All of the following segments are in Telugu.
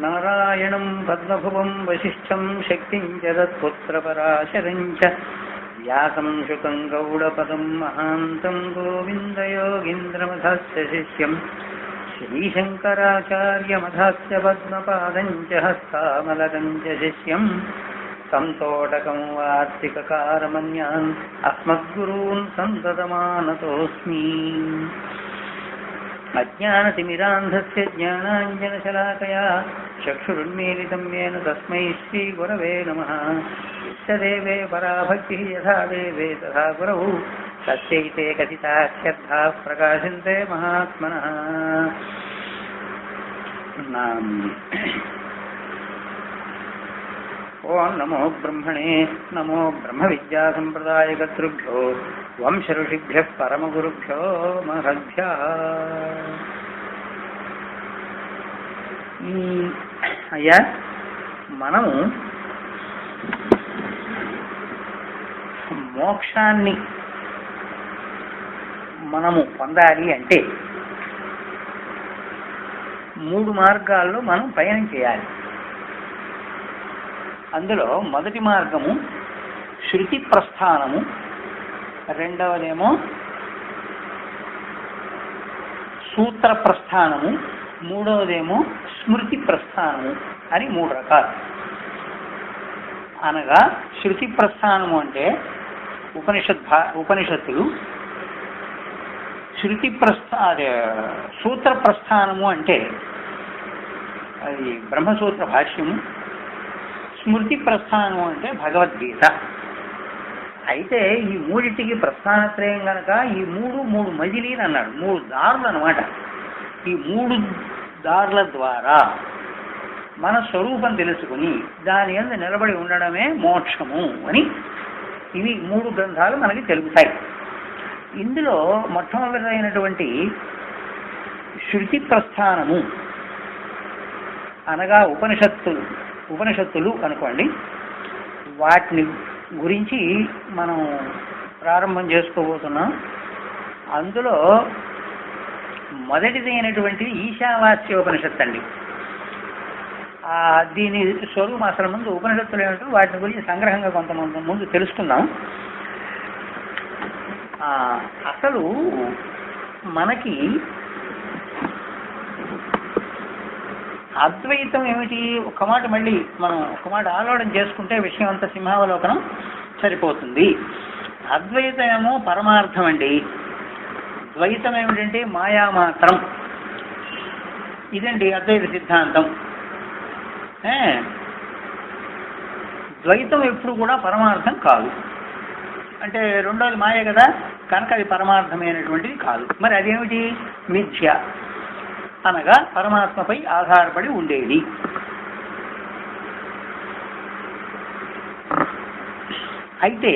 నారాయణం పద్మభువం వశిష్ఠం శక్తిం జగత్పుత్రపరాశరం చ వ్యాసం శుకం గౌడపదం మహాంతం గోవిందయోగీంద్రమథాస్య శిష్యం శ్రీశంకరాచార్యమథాస్య పద్మపాదం చ హస్తామలకం చ శిష్యం సంతోటకం వార్తికకారమన్యాన్ అస్మద్గురూన్ సంతతమానతోస్మి. అజ్ఞానతిమిరాంధస్య జ్ఞానాంజనశలాకయా చక్షురున్మీలితం యేన తస్మై శ్రీగురవే నమః. ఇష్టదేవే పరాభక్తిః యథా దేవే తథా గురౌ తస్యైతే కథితాః శ్రద్ధాః ప్రకాశంతే మహాత్మనః. ఓం నమో బ్రహ్మణే నమో బ్రహ్మ విద్యా సంప్రదాయకర్తృభ్యో వంశ ఋషిభ్యః పరమగురుభ్యో మహద్భ్యః. అయ్యా, మనము మోక్షాన్ని మనము పొందాలి అంటే 3 మార్గాల్లో మనం పయనం చేయాలి. అందులో మొదటి మార్గము శృతి ప్రస్థానము, రెండవదేమో సూత్ర ప్రస్థానము, మూడవదేమో స్మృతి ప్రస్థానము అని 3 రకాలు. అనగా శృతి ప్రస్థానము అంటే ఉపనిషత్తులు, సూత్ర ప్రస్థానము అంటే అది బ్రహ్మసూత్ర భాష్యము, స్మృతి ప్రస్థానం అంటే భగవద్గీత. అయితే ఈ మూడింటికి ప్రస్థానత్రయం కనుక ఈ మూడు మజిలీని అన్నాడు, 3 దారులు అన్నమాట. ఈ 3 దారుల ద్వారా మన స్వరూపం తెలుసుకుని దాని యందు నిలబడి ఉండడమే మోక్షము అని ఇవి 3 గ్రంథాలు మనకి తెలుపుతాయి. ఇందులో మొట్టమొదటైనటువంటి శృతి ప్రస్థానము అనగా ఉపనిషత్తులు అనుకోండి, వాటిని గురించి మనం ప్రారంభం చేసుకోబోతున్నాం. అందులో మొదటిది అయినటువంటిది ఈశావాస్యోపనిషత్తు అండి. దీని స్వరూపం అసలు ముందు ఉపనిషత్తులు ఏమిటో వాటిని గురించి సంగ్రహంగా కొంతమంది ముందు తెలుసుకుందాం. అసలు మనకి అద్వైతం ఏమిటి, ఒక మాట మళ్ళీ మనం ఒక మాట ఆలోచన చేసుకుంటే విషయం అంతా సింహావలోకనం సరిపోతుంది. అద్వైతం ఏమో పరమార్థం అండి, ద్వైతం ఏమిటంటే మాయామాత్రం. ఇదండి అద్వైత సిద్ధాంతం. ద్వైతం ఎప్పుడు కూడా పరమార్థం కాదు. అంటే రెండోది మాయ కదా, కనుక అది పరమార్థమైనటువంటిది కాదు. మరి అదేమిటి? మిథ్య, అనగా పరమాత్మపై ఆధారపడి ఉండేది. అయితే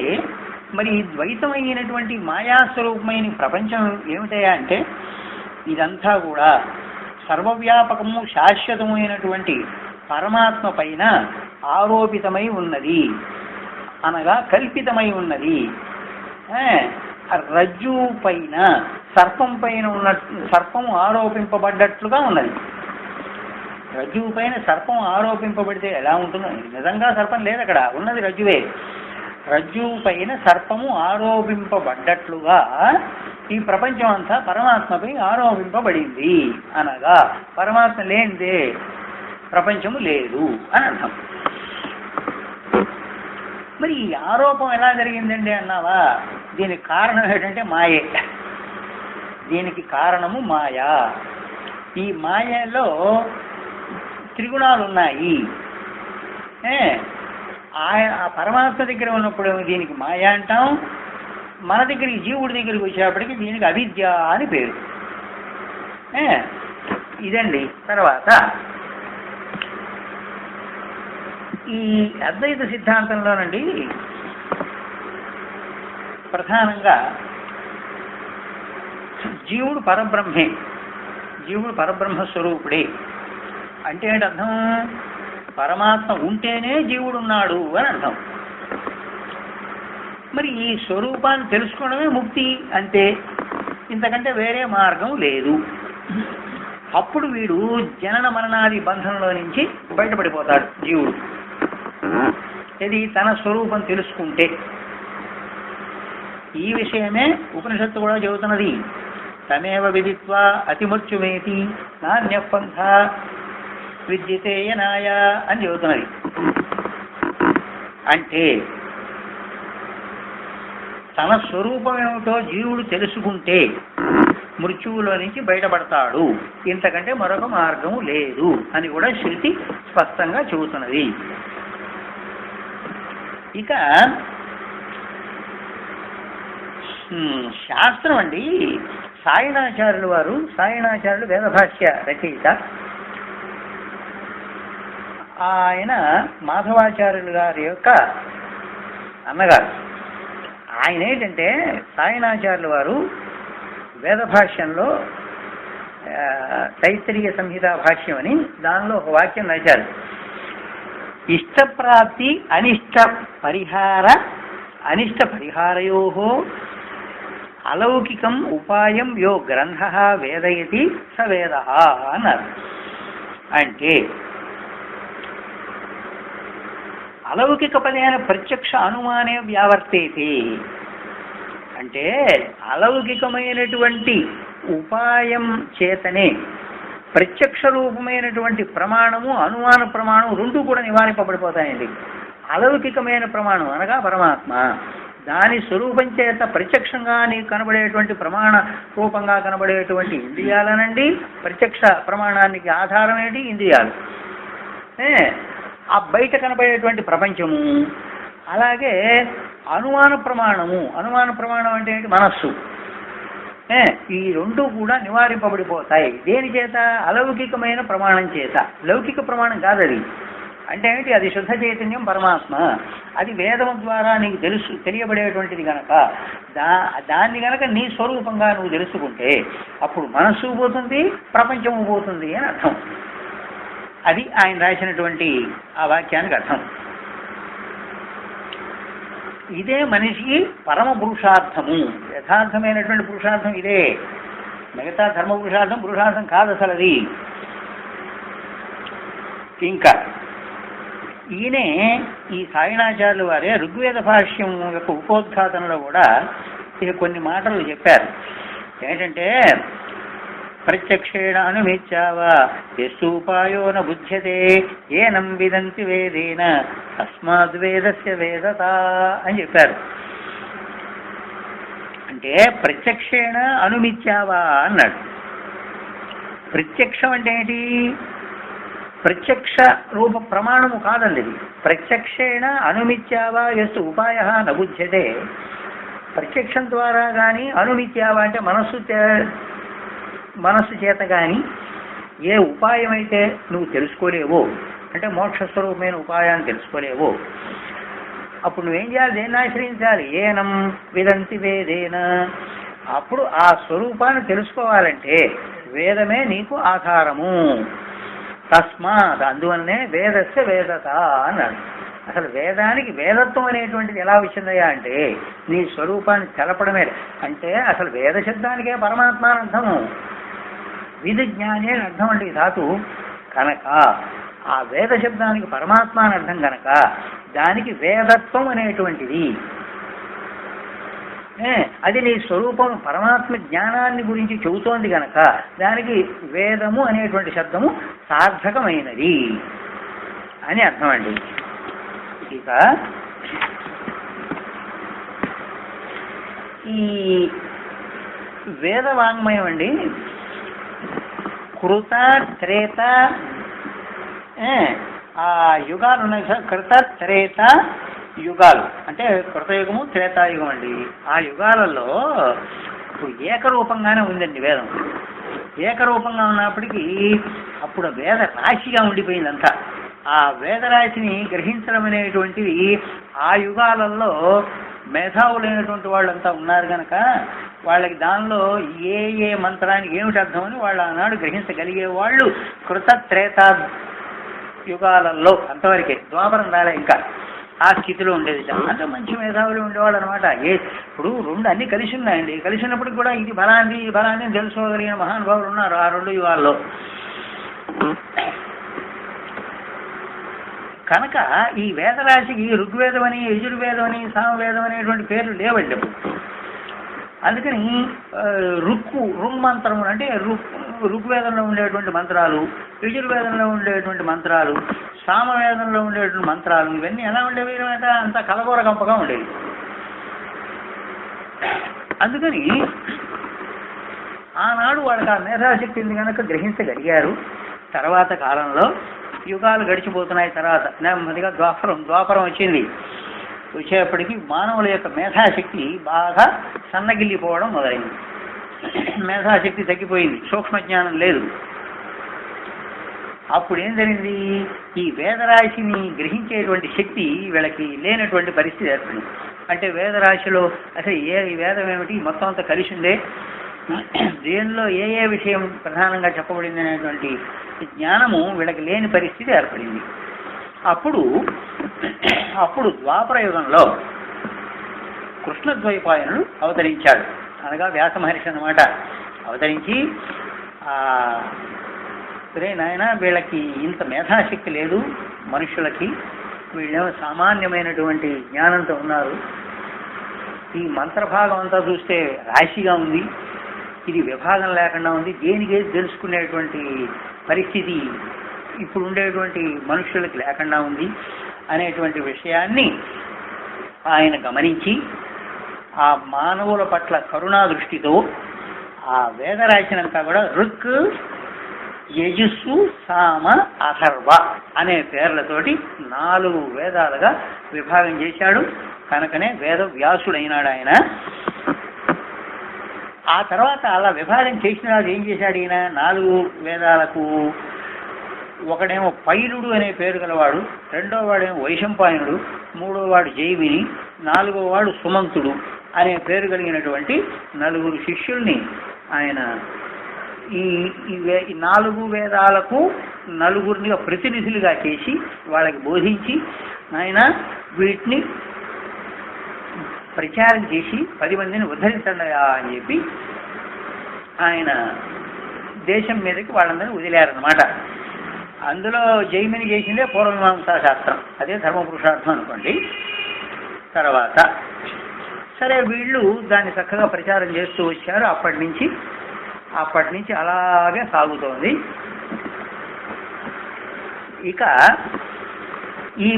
మరి ద్వైతమైనటువంటి మాయాస్వరూపమైన ప్రపంచం ఏమిటయా అంటే ఇదంతా కూడా సర్వవ్యాపకము శాశ్వతమైనటువంటి పరమాత్మ పైన ఆరోపితమై ఉన్నది, అనగా కల్పితమై ఉన్నది. రజ్జు పైన సర్పం పైన ఉన్న సర్పం ఆరోపింపబడ్డట్లుగా ఉన్నది. రజ్జువు పైన సర్పం ఆరోపింపబడితే ఎలా ఉంటుందో, నిజంగా సర్పం లేదు అక్కడ, ఉన్నది రజ్జువే. రజ్జువు పైన సర్పము ఆరోపింపబడ్డట్లుగా ఈ ప్రపంచం అంతా పరమాత్మపై ఆరోపింపబడింది. అనగా పరమాత్మ లేనిదే ప్రపంచము లేదు అని అర్థం. మరి ఈ ఆరోపం ఎలా జరిగిందండి అన్నావా? దీనికి కారణం ఏంటంటే మాయే. దీనికి కారణము మాయా. ఈ మాయలో త్రిగుణాలు ఉన్నాయి. ఆ పరమాత్మ దగ్గర ఉన్నప్పుడు దీనికి మాయ అంటాం, మన దగ్గరికి జీవుడి దగ్గరికి వచ్చేప్పటికి దీనికి అవిద్య అని పేరు. ఇదండి. తర్వాత ఈ అద్వైత సిద్ధాంతంలోనండి ప్రధానంగా జీవుడు పరబ్రహ్మే, జీవుడు పరబ్రహ్మస్వరూపుడే. అంటే ఏంటి అర్థం? పరమాత్మ ఉంటేనే జీవుడు ఉన్నాడు అని అర్థం. మరి ఈ స్వరూపాన్ని తెలుసుకోవడమే ముక్తి అంతే, ఇంతకంటే వేరే మార్గం లేదు. అప్పుడు వీడు జనన మరణాది బంధంలో నుంచి బయటపడిపోతాడు జీవుడు. ఇది తన స్వరూపం తెలుసుకుంటే. ఈ విషయమే ఉపనిషత్తు కూడా చెబుతున్నది. తమేవ విదిత్వా అతిమృత్యుమేతి నాణ్యపంథ విద్యతేయనాయ అని చెబుతున్నది. అంటే తన స్వరూపం ఏమిటో జీవుడు తెలుసుకుంటే మృత్యువులో నుంచి బయటపడతాడు, ఇంతకంటే మరొక మార్గం లేదు అని కూడా శృతి స్పష్టంగా చెబుతున్నది. ఇక శాస్త్రం అండి, సాయణాచార్యులు వేదభాష్య రచయిత. ఆయన మాధవాచార్యులు గారి యొక్క అన్నగారు. ఆయన ఏంటంటే సాయణాచార్యుల వారు వేదభాష్యంలో తైత్తరీయ సంహిత భాష్యం అని దానిలో ఒక వాక్యం రాశారు. ఇష్టప్రాప్తి అనిష్ట పరిహారయో అలౌకికం ఉపాయం యో గ్రంథ వేదయతి స వేద అన్నారు. అంటే అలౌకిక పదేన ప్రత్యక్ష అనుమానే వ్యావర్తేతి. అంటే అలౌకికమైనటువంటి ఉపాయం చేతనే ప్రత్యక్ష రూపమైనటువంటి ప్రమాణము అనుమాన ప్రమాణం రెండూ కూడా నివారింపబడిపోతాయండి. అలౌకికమైన ప్రమాణం అనగా పరమాత్మ, దాని స్వరూపం చేత ప్రత్యక్షంగా నీకు కనబడేటువంటి ప్రమాణ రూపంగా కనబడేటువంటి ఇంద్రియాలనండి. ప్రత్యక్ష ప్రమాణానికి ఆధారం ఏంటి? ఇంద్రియాలు. ఆ బయట కనబడేటువంటి ప్రపంచము, అలాగే అనుమాన ప్రమాణం అంటే ఏంటి? మనస్సు. ఈ రెండు కూడా నివారింపబడిపోతాయి. దేని చేత? అలౌకికమైన ప్రమాణం చేత. లౌకిక ప్రమాణం కాదు అది. అంటే ఏంటి? అది శుద్ధ చైతన్యం పరమాత్మ. అది వేదం ద్వారా నీకు తెలియబడేటువంటిది కనుక దాన్ని కనుక నీ స్వరూపంగా నువ్వు తెలుసుకుంటే అప్పుడు మనస్సు పోతుంది, ప్రపంచము పోతుంది అని అర్థం. అది ఆయన రాసినటువంటి ఆ వాక్యానికి అర్థం. ఇదే మనిషికి పరమ పురుషార్థము, యథార్థమైనటువంటి పురుషార్థం ఇదే. మిగతా ధర్మ పురుషార్థం కాదు అసలు అది. ఇంకా ఈయనే ఈ సాయణాచార్యుల వారే ఋగ్వేద భాష్యం యొక్క ఉపోద్ఘాతంలో కూడా ఇక కొన్ని మాటలు చెప్పారు. ఏంటంటే ప్రత్యక్షేణ అనుమిచ్చావా యస్సూపాయో న బుధ్యతే ఏనం విదంతి వేదేన తస్మాద్వేదస్య వేదత అని చెప్పారు. అంటే ప్రత్యక్షేణ అనుమిచ్చావా అన్నాడు. ప్రత్యక్షం అంటే ఏంటి? ప్రత్యక్ష రూప ప్రమాణము కాదండి ఇది. ప్రత్యక్షేణ అనుమిత్యావా యస్సు ఉపాయ నబుధ్యతే. ప్రత్యక్షం ద్వారా కానీ అనుమిత్యావా అంటే మనస్సు చేత కానీ ఏ ఉపాయం అయితే నువ్వు తెలుసుకోలేవో, అంటే మోక్షస్వరూపమైన ఉపాయాన్ని తెలుసుకోలేవో, అప్పుడు నువ్వేం చేయాలి? దేన్ని ఆశ్రయించాలి? ఏనం విదంతి వేదేన. అప్పుడు ఆ స్వరూపాన్ని తెలుసుకోవాలంటే వేదమే నీకు ఆధారము. తస్మాత్ అందువల్లనే వేదస్య వేదత అన్నాడు. అసలు వేదానికి వేదత్వం అనేటువంటిది ఎలా వచ్చిందయ్యా అంటే నీ స్వరూపాన్ని తెలపడమే. అంటే అసలు వేద శబ్దానికే పరమాత్మ అని అర్థము, విధి జ్ఞాని అని అర్థం అండి ధాతు కనుక. ఆ వేద శబ్దానికి పరమాత్మ అని అర్థం కనుక దానికి వేదత్వం అనేటువంటిది. అది నీ స్వరూపం పరమాత్మ జ్ఞానాన్ని గురించి చెబుతోంది కనుక దానికి వేదము అనేటువంటి శబ్దము సార్థకమైనది అని అర్థం అండి. ఇక ఈ వేదవాంగ్మయం అండి కృత త్రేత ఆ యుగాలు ఉన్నాయి సార్. కృత త్రేత యుగాలు అంటే కృతయుగము త్రేతాయుగం అండి. ఆ యుగాలలో ఇప్పుడు ఏకరూపంగానే ఉందండి వేదం. ఏకరూపంగా ఉన్నప్పటికీ అప్పుడు వేద రాశిగా ఉండిపోయిందంతా. ఆ వేదరాశిని గ్రహించడం అనేటువంటిది ఆ యుగాలలో మేధావులైనటువంటి వాళ్ళంతా ఉన్నారు కనుక వాళ్ళకి దానిలో ఏ మంత్రానికి ఏమిటి అర్థం అని వాళ్ళు ఆనాడు గ్రహించగలిగే వాళ్ళు కృత త్రేతా యుగాలలో. అంతవరకే, ద్వాపరం రాలే ఇంకా. ఆ స్థితిలో ఉండేది. అంత మంచి మేధావులు ఉండేవాళ్ళు అనమాట. ఇప్పుడు రెండు అన్ని కలిసి ఉన్నాయండి. కలిసి ఉన్నప్పటికి కూడా ఇది బలాంది ఈ బలాంది అని తెలుసుకోగలిగిన మహానుభావులు ఉన్నారు ఆ రెండు యుగాల్లో. కనుక ఈ వేదరాశికి ఋగ్వేదం అని యజుర్వేదం అని సామవేదం అనేటువంటి పేర్లు లేవండి. అందుకని రుగ్మంత్రములు అంటే ఋగ్వేదంలో ఉండేటువంటి మంత్రాలు, యజుర్వేదంలో ఉండేటువంటి మంత్రాలు, సామవేదంలో ఉండేటువంటి మంత్రాలు ఇవన్నీ ఎలా ఉండేవి అంటే అంత కలగూర గంపగా ఉండేవి. అందుకని ఆనాడు వాళ్ళకి ఆ మేధాశక్తిని కనుక గ్రహించగలిగారు. తర్వాత కాలంలో యుగాలు గడిచిపోతున్నాయి. తర్వాత నెమ్మదిగా ద్వాపరం వచ్చింది. వచ్చేప్పటికీ మానవుల యొక్క మేధాశక్తి బాగా సన్నగిల్లిపోవడం మొదలైంది. మేధాశక్తి తగ్గిపోయింది, సూక్ష్మజ్ఞానం లేదు. అప్పుడు ఏం జరిగింది, ఈ వేదరాశిని గ్రహించేటువంటి శక్తి వీళ్ళకి లేనటువంటి పరిస్థితి ఏర్పడింది. అంటే వేదరాశిలో అసలు ఈ వేదం ఏమిటి మొత్తం అంతా కలిసి ఉందే, దేనిలో ఏ విషయం ప్రధానంగా చెప్పబడింది అనేటువంటి జ్ఞానము వీళ్ళకి లేని పరిస్థితి ఏర్పడింది. అప్పుడు ద్వాపర యుగంలో కృష్ణద్వైపాయనుడు అవతరించాడు. అనగా వ్యాస మహర్షి అన్నమాట. అవతరించి నాయన వీళ్ళకి ఇంత మేధాశక్తి లేదు మనుషులకి, వీళ్ళేమో సామాన్యమైనటువంటి జ్ఞానంతో ఉన్నారు. ఈ మంత్రభాగం అంతా చూస్తే రాశిగా ఉంది, ఇది విభాగం లేకుండా ఉంది, దేనికేది తెలుసుకునేటువంటి పరిస్థితి ఇప్పుడు ఉండేటువంటి మనుషులకి లేకుండా ఉంది అనేటువంటి విషయాన్ని ఆయన గమనించి ఆ మానవుల పట్ల కరుణా దృష్టితో ఆ వేదరాశినంతా కూడా ఋక్, యజుస్సు, సామ, అథర్వ అనే పేర్లతోటి 4 వేదాలుగా విభాగం చేశాడు. కనుకనే వేద వ్యాసుడైనాడు ఆయన. ఆ తర్వాత అలా విభాగం చేసిన ఏం చేశాడు ఈయన, 4 వేదాలకు ఒకడేమో పైలుడు అనే పేరు గలవాడు, రెండో వాడేమో వైశంపాయనుడు, మూడో వాడు జైమిని, 4వ వాడు సుమంతుడు అనే పేరు కలిగినటువంటి 4 శిష్యుల్ని ఆయన ఈ 4 వేదాలకు 4 ప్రతినిధులుగా చేసి వాళ్ళకి బోధించి ఆయన వీటిని ప్రచారం చేసి 10 మందిని ఉద్ధరించండి అని చెప్పి ఆయన దేశం మీదకి వాళ్ళందరినీ వదిలేరన్నమాట. అందులో జైమిని చేసిందే పూర్వమీమాంసా శాస్త్రం, అదే ధర్మపురుషార్థం అనుకోండి. తర్వాత సరే వీళ్ళు దాన్ని చక్కగా ప్రచారం చేస్తూ వచ్చారు. అప్పటి నుంచి అలాగే సాగుతోంది. ఇక ఈ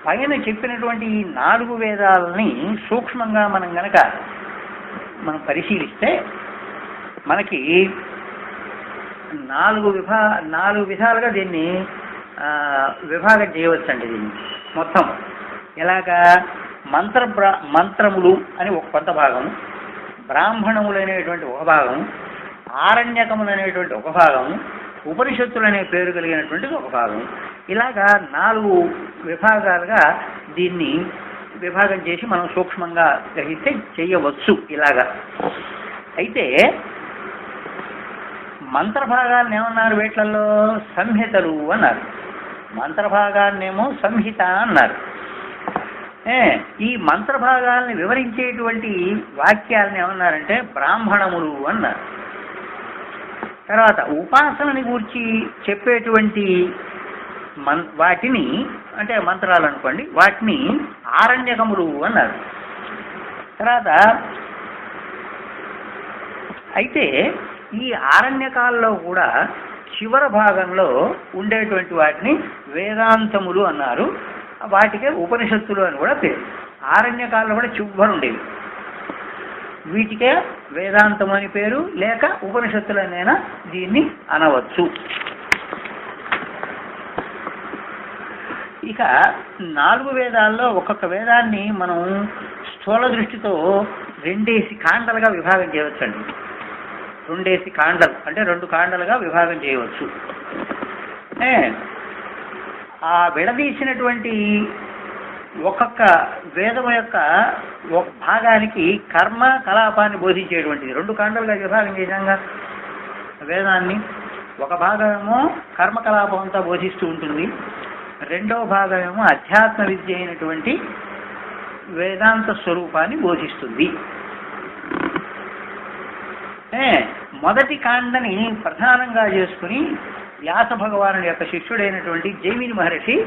పైన చెప్పినటువంటి ఈ 4 వేదాలని సూక్ష్మంగా మనం పరిశీలిస్తే మనకి 4 విధాలుగా దీన్ని విభాగం చేయవచ్చండి. దీన్ని మొత్తం ఎలాగా, మంత్రములు అని ఒక కొంత భాగం, బ్రాహ్మణములు అనేటువంటి ఒక భాగం, ఆరణ్యకములు అనేటువంటి ఒక భాగం, ఉపనిషత్తులు అనే పేరు కలిగినటువంటిది ఒక భాగం. ఇలాగా 4 విభాగాలుగా దీన్ని విభాగం చేసి మనం సూక్ష్మంగా గ్రహిస్తే చెయ్యవచ్చు ఇలాగా. అయితే మంత్రభాగాన్ని ఏమన్నారు, వీట్లలో సంహితలు అన్నారు, మంత్రభాగాన్నేమో సంహిత అన్నారు. ఈ మంత్రభాగాల్ని వివరించేటువంటి వాక్యాలను ఏమన్నారంటే బ్రాహ్మణములు అన్నారు. తర్వాత ఉపాసనని గూర్చి చెప్పేటువంటి వాటిని అంటే మంత్రాలు అనుకోండి, వాటిని ఆరణ్యకములు అన్నారు. తర్వాత అయితే ఈ ఆరణ్యకాల్లో కూడా చివరి భాగంలో ఉండేటువంటి వాటిని వేదాంతములు అన్నారు. వాటికే ఉపనిషత్తులు అని కూడా పేరు. ఆరణ్యకాల్లో కూడా చివరి ఉండేవి, వీటికే వేదాంతం అని పేరు, లేక ఉపనిషత్తులనైనా దీన్ని అనవచ్చు. ఇక 4 వేదాల్లో ఒక్కొక్క వేదాన్ని మనం స్థూల దృష్టితో 2 కాండలుగా విభాగం చేయవచ్చండి. 2 కాండలు అంటే 2 కాండలుగా విభాగం చేయవచ్చు. ఆ విడదీసినటువంటి ఒక్కొక్క వేదం యొక్క ఒక భాగానికి కర్మ కలాపాన్ని బోధించేటువంటిది 2 కాండలుగా విభాగం చేశాంగా వేదాన్ని. ఒక భాగమేమో కర్మకలాపం అంతా బోధిస్తూ ఉంటుంది, రెండో భాగమేమో అధ్యాత్మ విద్య అయినటువంటి వేదాంత స్వరూపాన్ని బోధిస్తుంది. మొదటి కాండని ప్రధానంగా చేసుకుని వ్యాస భగవానుడి యొక్క శిష్యుడైనటువంటి జైమిని మహర్షి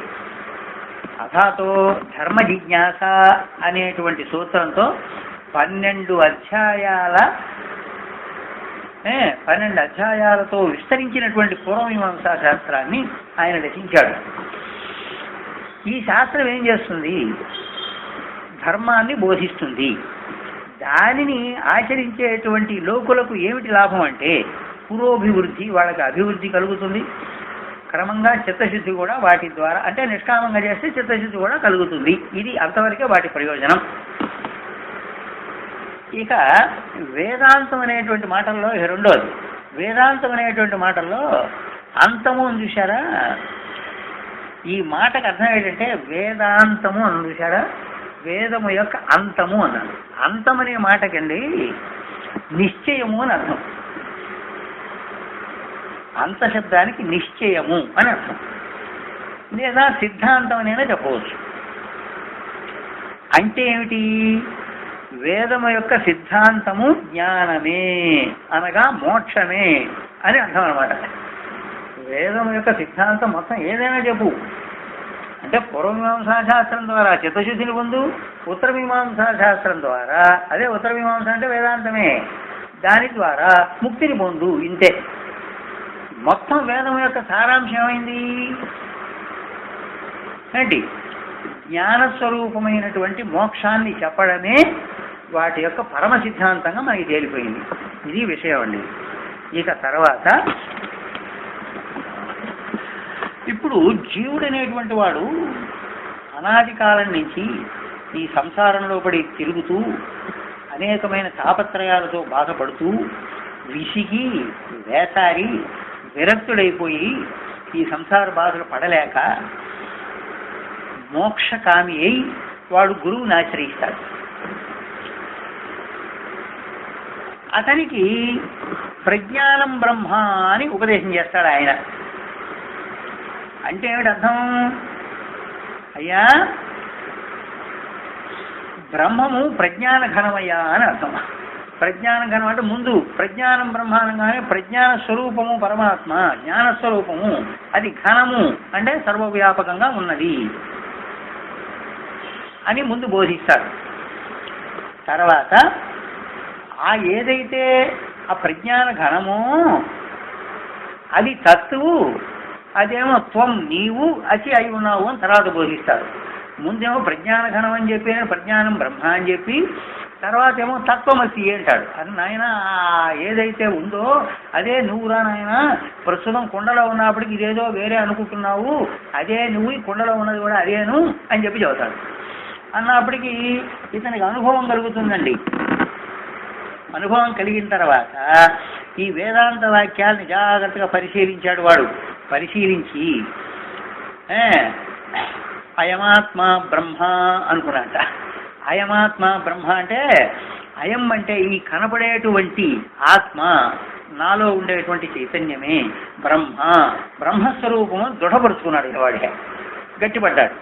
అథాతో ధర్మ జిజ్ఞాస అనేటువంటి సూత్రంతో 12 అధ్యాయాలతో విస్తరించినటువంటి పూర్వమీమాంసా శాస్త్రాన్ని ఆయన రచించాడు. ఈ శాస్త్రం ఏం చేస్తుంది? ధర్మాన్ని బోధిస్తుంది. దానిని ఆచరించేటువంటి లోకులకు ఏమిటి లాభం అంటే పురోభివృద్ధి, వాళ్ళకి అభివృద్ధి కలుగుతుంది. క్రమంగా చిత్తశుద్ధి కూడా వాటి ద్వారా, అంటే నిష్కామంగా చేస్తే చిత్తశుద్ధి కూడా కలుగుతుంది. ఇది అంతవరకే వాటి ప్రయోజనం. ఇక వేదాంతం అనేటువంటి మాటల్లో రెండోది, వేదాంతం అనేటువంటి మాటల్లో అంతము అని చూశారా? ఈ మాటకు అర్థం ఏంటంటే వేదాంతము అని చూశారా? వేదము యొక్క అంతము అన్నాడు. అంతం అనే మాటకండి నిశ్చయము అని అర్థం. అంత శబ్దానికి నిశ్చయము అని అర్థం, లేదా సిద్ధాంతం అనేనా చెప్పవచ్చు. అంటే ఏమిటి? వేదము యొక్క సిద్ధాంతము జ్ఞానమే అనగా మోక్షమే అని అర్థం అనమాట. వేదము యొక్క సిద్ధాంతం మొత్తం ఏదైనా చెప్పు అంటే పూర్వమీమాంసా శాస్త్రం ద్వారా చిత్తశుద్ధిని పొందు, ఉత్తరమీమాంసా శాస్త్రం ద్వారా, అదే ఉత్తరమీమాంస అంటే వేదాంతమే, దాని ద్వారా ముక్తిని పొందు. ఇంతే. మొత్తం వేదం యొక్క సారాంశం ఏమైంది ఏంటి? జ్ఞానస్వరూపమైనటువంటి మోక్షాన్ని చెప్పడమే వాటి యొక్క పరమ సిద్ధాంతంగా మనకి తేలిపోయింది. ఇది విషయం అండి. ఇక తర్వాత ఇప్పుడు జీవుడు అనేటువంటి వాడు అనాది కాలం నుంచి ఈ సంసారంలో పడి తిరుగుతూ అనేకమైన తాపత్రయాలతో బాధపడుతూ విసిగి వేసారి విరక్తుడైపోయి ఈ సంసార బాధలు పడలేక మోక్షకామి అయి వాడు గురువుని ఆశ్రయిస్తాడు. అతనికి ప్రజ్ఞానం బ్రహ్మ అని ఉపదేశం చేస్తాడు ఆయన. అంటే ఏమిటి అర్థం? అయ్యా బ్రహ్మము ప్రజ్ఞాన ఘనమయ్యా అని అర్థం. ప్రజ్ఞాన ఘనం అంటే ముందు ప్రజ్ఞానం బ్రహ్మానంగానే ప్రజ్ఞాన స్వరూపము పరమాత్మ, జ్ఞానస్వరూపము, అది ఘనము అంటే సర్వవ్యాపకంగా ఉన్నది అని ముందు బోధిస్తాడు. తర్వాత ఆ ఏదైతే ఆ ప్రజ్ఞాన ఘనమో అది తత్తువు, అదేమో త్వం నీవు అసి అయి ఉన్నావు అని తర్వాత బోధిస్తాడు. ముందేమో ప్రజ్ఞాన ఘనం అని చెప్పి ప్రజ్ఞానం బ్రహ్మ అని చెప్పి, తర్వాత ఏమో తత్వమసి అంటాడు. అది నాయన ఏదైతే ఉందో అదే నువ్వురా నాయన, ప్రస్తుతం కుండలో ఉన్నప్పటికి ఇదేదో వేరే అనుకుంటున్నావు, అదే నువ్వు, ఈ కుండలో ఉన్నది కూడా అదేను అని చెప్పి చెబుతాడు. అన్నప్పటికీ ఇతనికి అనుభవం కలుగుతుందండి. అనుభవం కలిగిన తర్వాత ఈ వేదాంత వాక్యాలని జాగ్రత్తగా పరిశీలించాడు వాడు. పరిశీలించి అయమాత్మ బ్రహ్మ అనుకున్నాట. అయమాత్మ బ్రహ్మ అంటే అయం అంటే ఈ కనపడేటువంటి ఆత్మ, నాలో ఉండేటువంటి చైతన్యమే బ్రహ్మ, బ్రహ్మస్వరూపము దృఢపరుచుకున్నాడు వాడికి, గట్టిపడ్డాడు.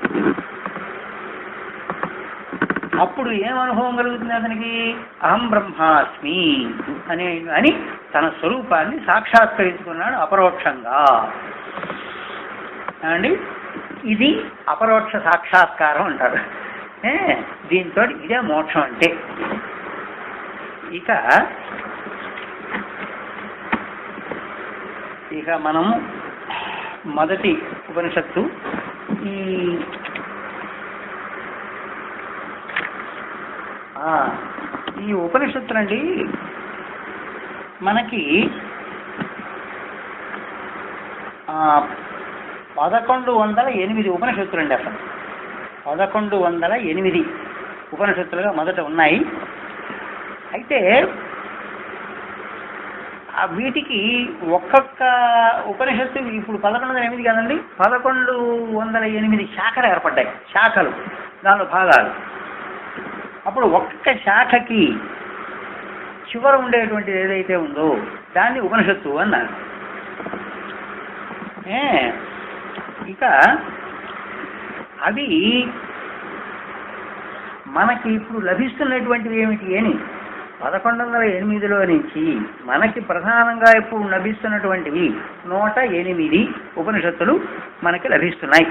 అప్పుడు ఏం అనుభవం కలుగుతుంది అతనికి? అహం బ్రహ్మాస్మి అని తన స్వరూపాన్ని సాక్షాత్కరించుకున్నాడు అపరోక్షంగా అండి. ఇది అపరోక్ష సాక్షాత్కారం అంటారు. దీంతో ఇదే మోక్షం అంటే. ఇక మనం మొదటి ఉపనిషత్తు, ఈ ఉపనిషత్తులండి మనకి 1108 ఉపనిషత్తులండి. అసలు 1108 ఉపనిషత్తులుగా మొదట ఉన్నాయి. అయితే వీటికి ఒక్కొక్క ఉపనిషత్తు ఇప్పుడు 1108 కాదండి, 1108 శాఖలు ఏర్పడ్డాయి. శాఖలు, దానిలో భాగాలు. అప్పుడు ఒక్క శాఖకి చివర ఉండేటువంటిది ఏదైతే ఉందో దాన్ని ఉపనిషత్తు అన్నారు. ఇక అవి మనకి ఇప్పుడు లభిస్తున్నటువంటివి ఏమిటి అని 1108లో నుంచి మనకి ప్రధానంగా ఇప్పుడు లభిస్తున్నటువంటివి 108 ఉపనిషత్తులు మనకి లభిస్తున్నాయి.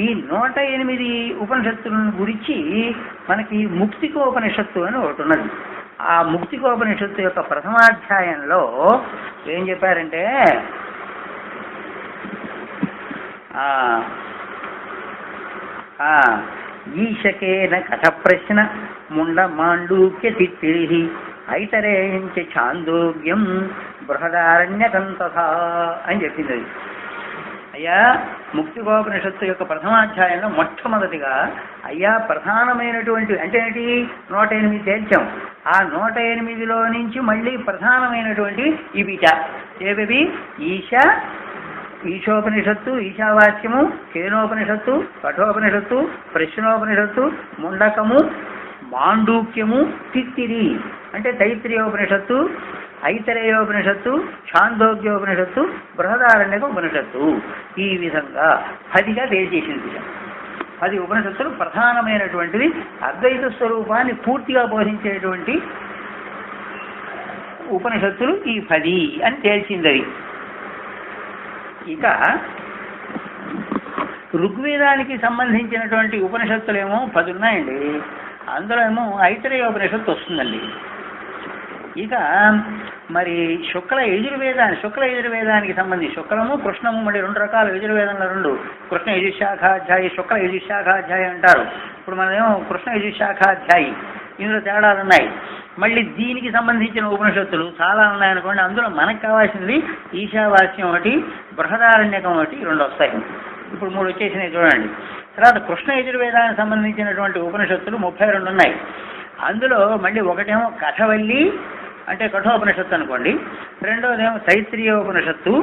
ఈ 108 ఉపనిషత్తులను గురించి మనకి ముక్తికోపనిషత్తు అని ఒకటి ఉన్నది. ఆ ముక్తికోపనిషత్తు యొక్క ప్రథమాధ్యాయంలో ఏం చెప్పారంటే ఈశకేన కథ ప్రశ్న ముండ మాండూక్య తిత్తిరి ఐతరేయించ ఛాందోగ్యం బృహదారణ్యకం తథా అని చెప్పింది. అయ్యా ముక్తికోపనిషత్తు యొక్క ప్రథమాధ్యాయంలో మొట్టమొదటిగా అయ్యా ప్రధానమైనటువంటి అంటే ఏంటి 108 తేల్చాం. ఆ 108లో నుంచి మళ్ళీ ప్రధానమైనటువంటి ఇవి ఏవి ఈశోపనిషత్తు, ఈశావాస్యము, కేనోపనిషత్తు, కఠోపనిషత్తు, ప్రశ్నోపనిషత్తు, ముండకము, మాండూక్యము, తిత్తిరి అంటే తైత్రీయోపనిషత్తు, ఐతరేయోపనిషత్తు, ఛాందోగ్యోపనిషత్తు, బృహదారణ్యక ఉపనిషత్తు. ఈ విధంగా 10గా తేల్చేసింది. 10 ఉపనిషత్తులు ప్రధానమైనటువంటిది అద్వైత స్వరూపాన్ని పూర్తిగా బోధించేటువంటి ఉపనిషత్తులు ఈ 10 అని తేల్చింది. ఇక ఋగ్వేదానికి సంబంధించినటువంటి ఉపనిషత్తులేమో 10 ఉన్నాయండి. అందులో ఏమో ఐతరేయోపనిషత్తు వస్తుందండి. ఇక మరి శుక్ల యజుర్వేదానికి సంబంధించి శుక్లము కృష్ణము మరి 2 రకాల యజుర్వేదంలో 2 కృష్ణ యజుశాఖాధ్యాయి, శుక్ల యజుశాఖాధ్యాయి అంటారు. ఇప్పుడు మనమేమో కృష్ణ యజుశాఖాధ్యాయి, ఇందులో తేడాలు ఉన్నాయి. మళ్ళీ దీనికి సంబంధించిన ఉపనిషత్తులు చాలా ఉన్నాయనుకోండి. అందులో మనకు కావాల్సింది ఈశావాస్యం ఒకటి, బృహదారణ్యకం ఒకటి, 2 వస్తాయి. ఇప్పుడు 3 వచ్చేసినాయి చూడండి. తర్వాత కృష్ణ యజుర్వేదానికి సంబంధించినటువంటి ఉపనిషత్తులు 32 ఉన్నాయి. అందులో మళ్ళీ ఒకటేమో కథవల్లి అంటే కఠోపనిషత్తు అనుకోండి, రెండోదేమో తైత్రీయోపనిషత్తు,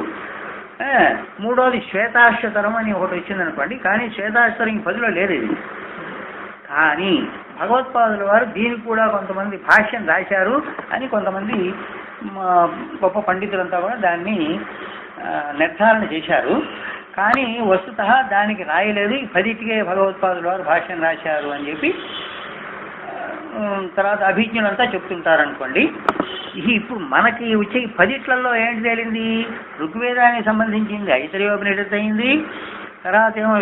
మూడోది శ్వేతాశ్వతరం అని ఒకటి వచ్చిందనుకోండి. కానీ శ్వేతాశ్వతరం 10లో లేదు ఇది. కానీ భగవత్పాదుల వారు దీనికి కూడా కొంతమంది భాష్యం రాశారు అని కొంతమంది గొప్ప పండితులంతా కూడా దాన్ని నిర్ధారణ చేశారు. కానీ వస్తుతః దానికి రాయలేదు. ఈ 10టికే భగవత్పాదుల వారు భాష్యం రాశారు అని చెప్పి తర్వాత అభిజ్ఞులంతా చెప్తుంటారనుకోండి. ఇప్పుడు మనకి వచ్చే 10లలో ఏంటి తేలింది? ఋగ్వేదానికి సంబంధించింది ఐతరేయోపనిషత్తు అయింది. తర్వాత ఏమో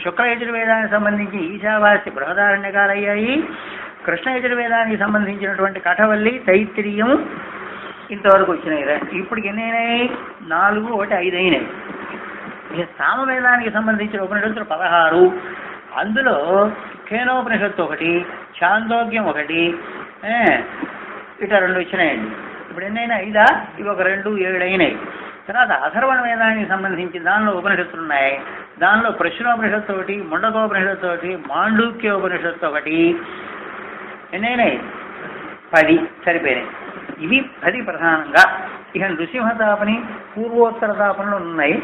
శుక్ల యజుర్వేదానికి సంబంధించి ఈశావాస్య బృహదారణ్యకాలు అయ్యాయి. కృష్ణ యజుర్వేదానికి సంబంధించినటువంటి కఠవల్లి, తైత్రీయం ఇంతవరకు వచ్చినాయి. ఇప్పటికి ఎన్ని అయినాయి? 4, 1, 5 అయినాయి. సామవేదానికి సంబంధించిన ఉపనిషత్తులు 16. అందులో కేనోపనిషత్తు ఒకటి, ఛాందోగ్యం ఒకటి, ఇట్లా 2 వచ్చినాయండి. ఇప్పుడు ఎన్నైనా 5? ఇవి ఒక 2, 7 అయినాయి. తర్వాత అథర్వణ వేదానికి సంబంధించి దానిలో ఉపనిషత్తులు ఉన్నాయి. దానిలో ప్రశ్నోపనిషత్తు ఒకటి, ముండకోపనిషత్తు ఒకటి, మాండూక్యోపనిషత్తు ఒకటి. ఎన్నైనాయి? 10 సరిపోయినాయి. ఇవి 10 ప్రధానంగా. ఇక నృసింహతాపని, పూర్వోత్తర తాపనలు ఉన్నాయి.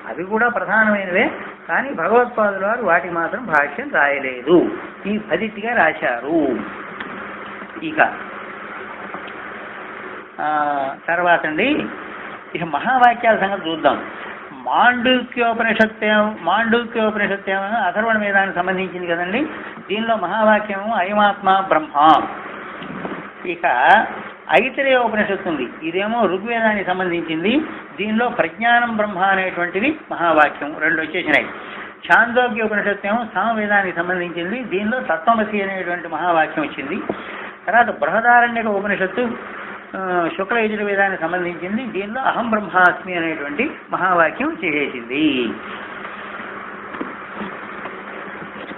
అవి కూడా ప్రధానమైనవే. కానీ భగవత్పాదుల వారు వాటికి మాత్రం భాష్యం రాయలేదు. ఈ 10టిగా రాశారు. ఇక తర్వాత అండి ఇక మహావాక్యాల సంగతి చూద్దాం. మాండూక్యోపనిషత్తేమో అథర్వణ వేదానికి సంబంధించింది కదండి. దీనిలో మహావాక్యము అయమాత్మ బ్రహ్మ. ఇక ఐతరేయోపనిషత్తు ఉంది. ఇదేమో ఋగ్వేదానికి సంబంధించింది. దీనిలో ప్రజ్ఞానం బ్రహ్మ అనేటువంటిది మహావాక్యం. 2 వచ్చేసినాయి. ఛాందోగ్యోపనిషత్తు ఏమో సామవేదానికి సంబంధించింది. దీనిలో తత్వమసి అనేటువంటి మహావాక్యం వచ్చింది. తర్వాత బృహదారణ్యక ఉపనిషత్తు శుక్ల యజుర్వేదానికి సంబంధించింది. దీనిలో అహం బ్రహ్మాస్మి అనేటువంటి మహావాక్యం చేసేసింది.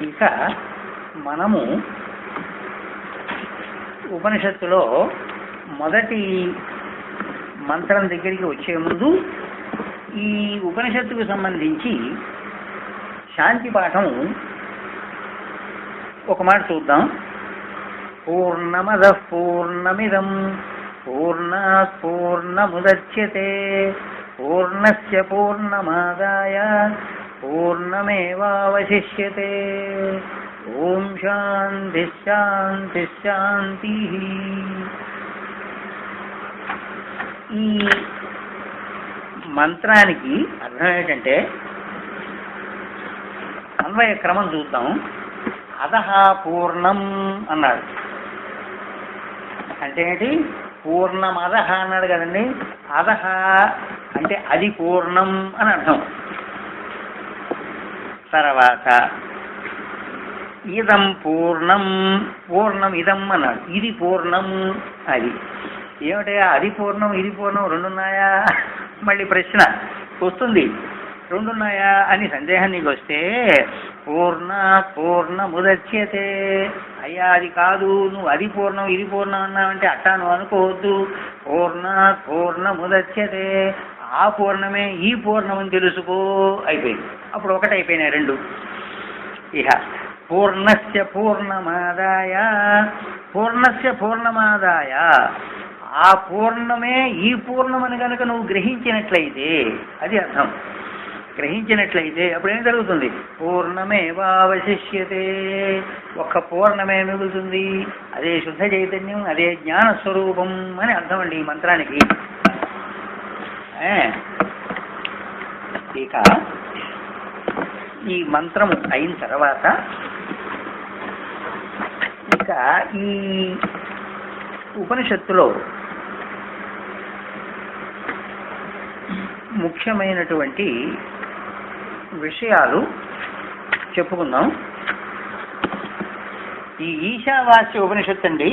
ఇక మనము ఉపనిషత్తులో మొదటి మంత్రం దగ్గరికి వచ్చే ముందు ఈ ఉపనిషత్తుకు సంబంధించి శాంతి పాఠం ఒక మాట చూద్దాం. పూర్ణమదః పూర్ణమిదం పూర్ణాత్ పూర్ణముదచ్యతే పూర్ణస్య పూర్ణమాదాయ పూర్ణమేవావశిష్యతే. ఓం శాంతి శాంతి శాంతి. ఈ మంత్రానికి అర్థం ఏంటంటే అన్వయ క్రమం చూద్దాం. అధః పూర్ణం అన్నాడు. అంటే ఏంటి? పూర్ణం అధః అన్నాడు కదండి. అధః అంటే అది పూర్ణం అని అర్థం. తర్వాత ఇదం పూర్ణం, పూర్ణం ఇదం అన్నాడు. ఇది పూర్ణం. అది ఏమిటయా? అది పూర్ణం ఇది పూర్ణం రెండున్నాయా? మళ్ళీ ప్రశ్న వస్తుంది, రెండున్నాయా అని సందేహం నీకు వస్తే పూర్ణముదచ్యతే. అయ్యా అది కాదు, నువ్వు అది పూర్ణం ఇది పూర్ణం అన్నావంటే అట్టా నువ్వు అనుకోవద్దు. పూర్ణముదచ్యతే, ఆ పూర్ణమే ఈ పూర్ణం అని తెలుసుకో. అయిపోయింది. అప్పుడు ఒకటి అయిపోయినాయి రెండు. ఇహ పూర్ణస్య పూర్ణమాదాయ ఆ పూర్ణమే ఈ పూర్ణమని కనుక నువ్వు గ్రహించినట్లయితే, అది అర్థం, గ్రహించినట్లయితే అప్పుడు ఏం జరుగుతుంది? పూర్ణమేవావశిష్యతే, ఒక్క పూర్ణమే మిగులుతుంది. అదే శుద్ధ చైతన్యం, అదే జ్ఞానస్వరూపం అని అర్థం అండి ఈ మంత్రానికి. ఇక ఈ మంత్రము అయిన తర్వాత ఇక ఈ ఉపనిషత్తులో ముఖ్యమైనటువంటి విషయాలు చెప్పుకుందాం. ఈ ఈశావాస్య ఉపనిషత్తు అండి,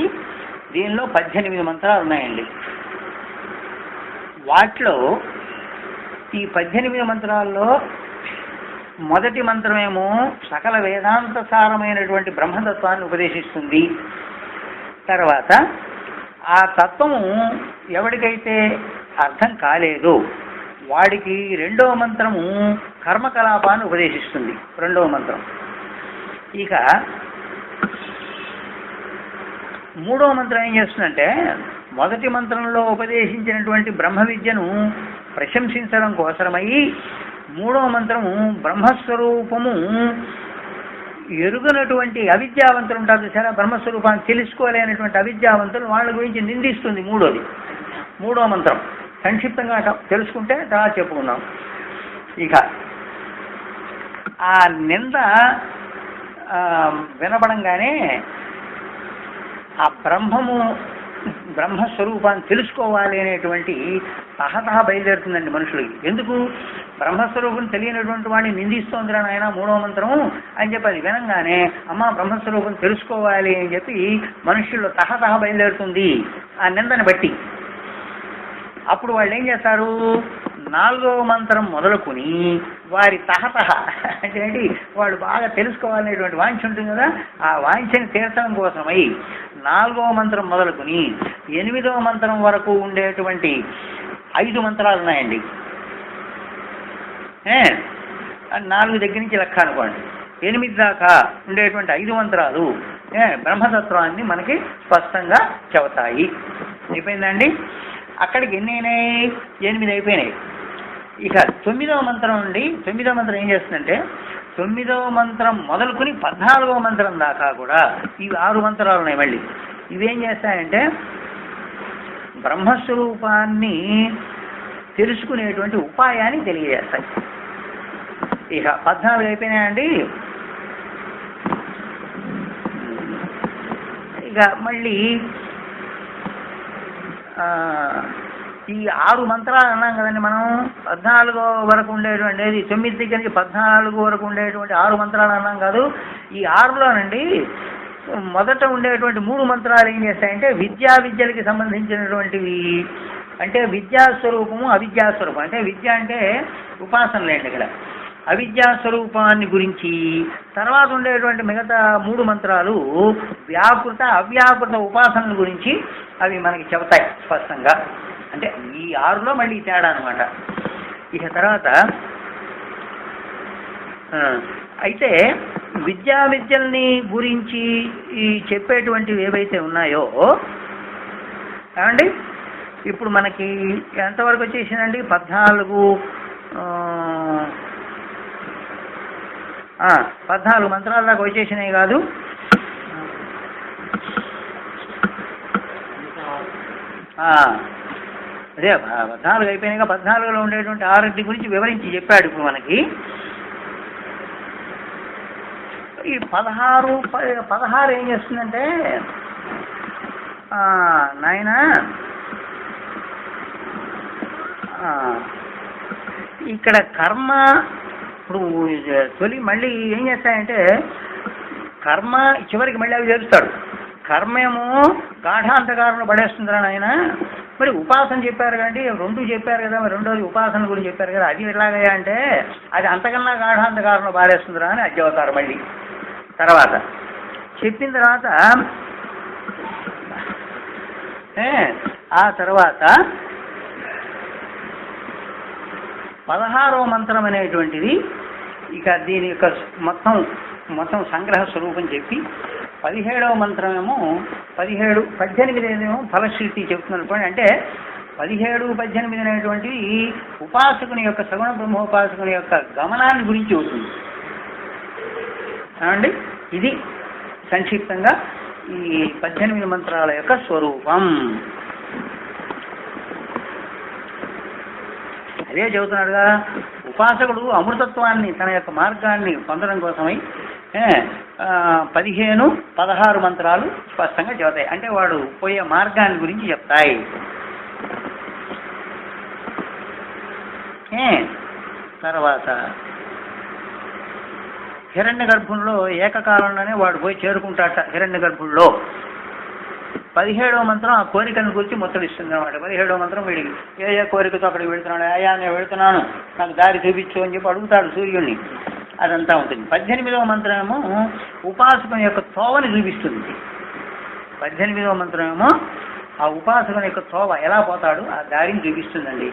దీనిలో 18 మంత్రాలు ఉన్నాయండి. వాటిలో ఈ 18 మంత్రాల్లో మొదటి మంత్రమేమో సకల వేదాంత సారమైనటువంటి బ్రహ్మతత్వాన్ని ఉపదేశిస్తుంది. తర్వాత ఆ తత్వము ఎవరికైతే అర్థం కాలేదో వాడికి రెండవ మంత్రము కర్మకలాపాన్ని ఉపదేశిస్తుంది, రెండవ మంత్రం. ఇక మూడవ మంత్రం ఏం చేస్తుందంటే, మొదటి మంత్రంలో ఉపదేశించినటువంటి బ్రహ్మ విద్యను ప్రశంసించడం కోసమై మూడవ మంత్రము బ్రహ్మస్వరూపము ఎరుగనటువంటి అవిద్యావంతులు ఉంటారు చూసారా, బ్రహ్మస్వరూపాన్ని తెలుసుకోలేనటువంటి అవిద్యావంతులు వాళ్ళ గురించి నిందిస్తుంది. మూడవ మంత్రం సంక్షిప్తంగా తెలుసుకుంటే తర్వాత చెప్పుకున్నాం. ఇక ఆ నింద వినపడంగానే ఆ బ్రహ్మస్వరూపాన్ని తెలుసుకోవాలి అనేటువంటి తహతహ బయలుదేరుతుందండి మనుషులకి. ఎందుకు? బ్రహ్మస్వరూపం తెలియనటువంటి వాడిని నిందిస్తోందిరా నాయన మూడవ మంత్రము అని చెప్పి అది వినంగానే అమ్మ బ్రహ్మస్వరూపం తెలుసుకోవాలి అని చెప్పి మనుషుల్లో తహతహ బయలుదేరుతుంది ఆ నిందని బట్టి. అప్పుడు వాళ్ళు ఏం చేస్తారు? 4వ మంత్రం మొదలుకొని వారి తహతహ అంటే ఏంటి, వాళ్ళు బాగా తెలుసుకోవాలనేటువంటి వాంఛ ఉంటుంది కదా, ఆ వాంఛని తీర్చడం కోసమై 4వ మంత్రం మొదలుకొని 8వ మంత్రం వరకు ఉండేటువంటి 5 మంత్రాలు ఉన్నాయండి. 4 దగ్గర నుంచి లెక్క అనుకోండి, 8 దాకా ఉండేటువంటి 5 మంత్రాలు బ్రహ్మతత్వాన్ని మనకి స్పష్టంగా చెబుతాయి. అయిపోయిందండి. అక్కడికి ఎన్ని అయినాయి? 8 అయిపోయినాయి. ఇక 9వ మంత్రం నుండి 9వ మంత్రం ఏం చేస్తుందంటే, 9వ మంత్రం మొదలుకొని 14వ మంత్రం దాకా కూడా ఇవి 6 మంత్రాలు ఉన్నాయి. మళ్ళీ ఇవేం చేస్తాయంటే బ్రహ్మస్వరూపాన్ని తెలుసుకునేటువంటి ఉపాయాన్ని తెలియజేస్తాయి. ఇక 14 అయిపోయినాయండి. ఇక మళ్ళీ ఈ 6 మంత్రాలు అన్నాం కదండి మనం. 14 వరకు ఉండేటువంటి 9 దగ్గర నుంచి 14 వరకు ఉండేటువంటి 6 మంత్రాలు అన్నాం కాదు. ఈ 6లోనండి మొదట ఉండేటువంటి 3 మంత్రాలు ఏం చేస్తాయంటే విద్యలకి సంబంధించినటువంటివి. అంటే విద్యాస్వరూపము అవిద్యాస్వరూపం. అంటే విద్య అంటే ఉపాసన లేండి ఇక్కడ. అవిద్యాస్వరూపాన్ని గురించి తర్వాత ఉండేటువంటి మిగతా 3 మంత్రాలు వ్యాకృత అవ్యాకృత ఉపాసనల గురించి అవి మనకి చెబుతాయి స్పష్టంగా. అంటే ఈ 6లో మళ్ళీ తేడా అనమాట. ఇక తర్వాత అయితే విద్యల్ని గురించి చెప్పేటువంటివి ఏవైతే ఉన్నాయో ఏమండి, ఇప్పుడు మనకి ఎంతవరకు వచ్చేసిందండి? 14 మంత్రాల దాకా వచ్చేసినాయి కాదు. అదే 14 అయిపోయినాయిగా. 14లో ఉండేటువంటి 6 గురించి వివరించి చెప్పాడు ఇప్పుడు మనకి. ఈ 16 ఏం చేస్తుందంటే నాయన ఇక్కడ కర్మ ఇప్పుడు తొలి మళ్ళీ ఏం చేస్తాయంటే కర్మ చివరికి మళ్ళీ అవి చేస్తాడు. కర్మేమో గాఢాంతకారంలో పడేస్తుందిరా నాయన. మరి ఉపాసన చెప్పారు కానీ 2 చెప్పారు కదా, మరి రెండోది ఉపాసన గురించి చెప్పారు కదా, అది ఎలాగయ్యా అంటే అది అంతకన్నా గాఢాంతకారంలో పారేస్తుందిరా అని అధ్యవతారు. మళ్ళీ తర్వాత చెప్పిన తర్వాత ఆ తర్వాత 16వ మంత్రం అనేటువంటిది ఇక దీని యొక్క మొత్తం సంగ్రహ స్వరూపం చెప్పి 17వ మంత్రమేమో 18 ఫలశ్రుతి చెప్తున్నటువంటి అంటే 17, 18 అనేటువంటివి ఉపాసకుని యొక్క సగుణ బ్రహ్మోపాసకుని యొక్క గమనాన్ని గురించి అవుతుంది అండి. ఇది సంక్షిప్తంగా ఈ 18 మంత్రాల యొక్క స్వరూపం. అదే చెబుతున్నాడుగా, ఉపాసకుడు అమృతత్వాన్ని తన యొక్క మార్గాన్ని పొందడం కోసమై 15, 16 మంత్రాలు స్పష్టంగా చెబుతాయి. అంటే వాడు పోయే మార్గాన్ని గురించి చెప్తాయి. తర్వాత హిరణ్య గర్భంలో ఏకకాలంలోనే వాడు పోయి చేరుకుంటాట. హిరణ్య గర్భంలో 17వ మంత్రం ఆ కోరికను గురించి ముచ్చటిస్తుంది అనమాట. 17వ మంత్రం వీడికి ఏ కోరికతో అక్కడికి వెళుతున్నాడు, అయ్యా నేను వెళుతున్నాను నాకు దారి చూపించు అని చెప్పి అడుగుతాడు సూర్యుడిని. అదంతా ఉంటుంది. 18వ మంత్రం ఏమో ఉపాసకుని యొక్క తోవని చూపిస్తుంది. 18వ మంత్రం ఏమో ఆ ఉపాసకుని యొక్క తోవ ఎలా పోతాడు ఆ దారిని చూపిస్తుందండి.